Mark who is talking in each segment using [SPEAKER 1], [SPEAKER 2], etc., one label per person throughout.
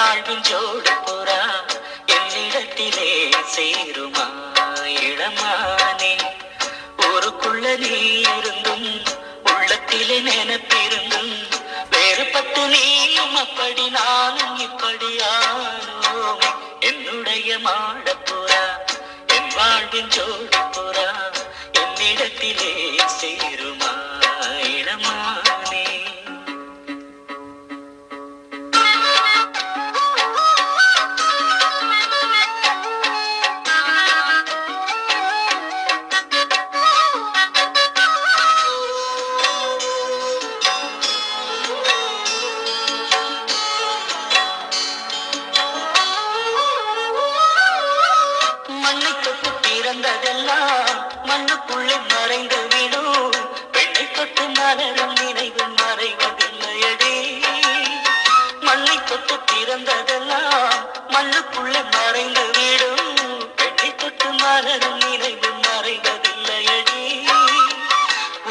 [SPEAKER 1] வாழ்வின் ஜோடி புறா என்னிடத்திலே சேருமா இளமானே. ஊருக்குள்ள நீ இருந்தும் உள்ளத்திலே நினைப்பிருந்தும் வேறுபட்டு நீயும் அப்படி நானும் இப்படி ஆனோமே. என்னுடைய மாடப்புறா என் வாழ்வின் ஜோடி புறா என்னிடத்திலே சேருமா இளமானே. மண்ணை தொட்டு பிறந்ததெல்லாம் மண்ணுக்குள்ளே மறைந்து விடும். பெண்ணை தொட்டு மலரும் நினைவு மறைவதில்லையடி. மண்ணை தொட்டு பிறந்ததெல்லாம் மண்ணுக்குள்ளே மறைந்து விடும். பெண்ணை தொட்டு மலரும் நினைவு மறைவதில்லையடி.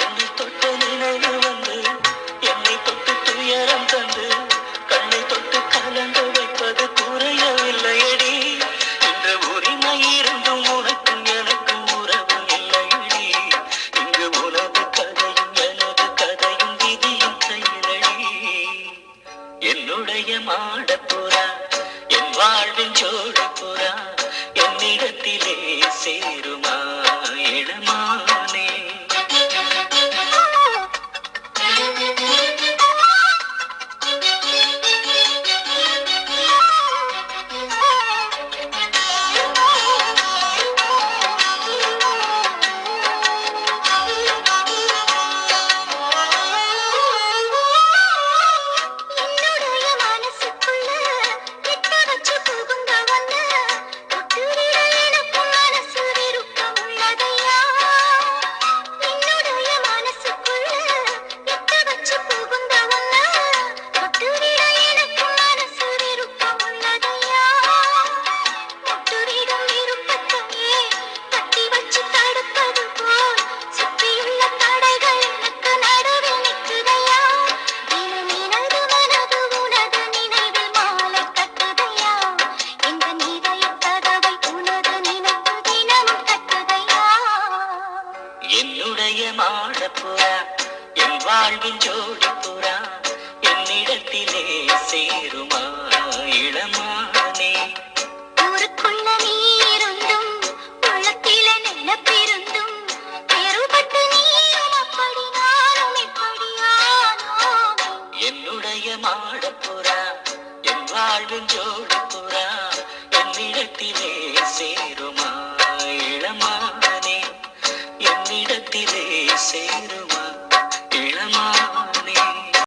[SPEAKER 1] உன்னை தொட்ட நினைவு வந்து என்னை தொட்டு துயரம் தந்து கண்ணை தொட்டு கலந்து வைப்பது குறையவில்லையடி. இந்த உரிமை இருந்தும் உனக்கு எனக்கு உறவு இல்லையடி. இங்கு உனது கதையும் எனது கதையும் விதியும் கையிலடி. என்னுடைய மாடப்புறா என் வாழ்வின் ஜோடி புறா என்னிடத்திலே சேருமா இளமானே. என்னுடைய மாடப்புறா என் வாழ்வின் ஜோடி புறா என்னிடத்திலே சேருமா இளமானே.
[SPEAKER 2] ஊருக்குள்ள நீ இருந்தும் உள்ளத்தில நினைப்பிருந்தும் வேறுபட்டு நீயும் அப்படி நானும் இப்படி ஆனோமே.
[SPEAKER 1] என்னுடைய மாடப்புறா என் வாழ்வின் ஜோடி புறா என்னிடத்திலே சேருமா இளமானே. என்னிடத்திலே சேருமா இளமா.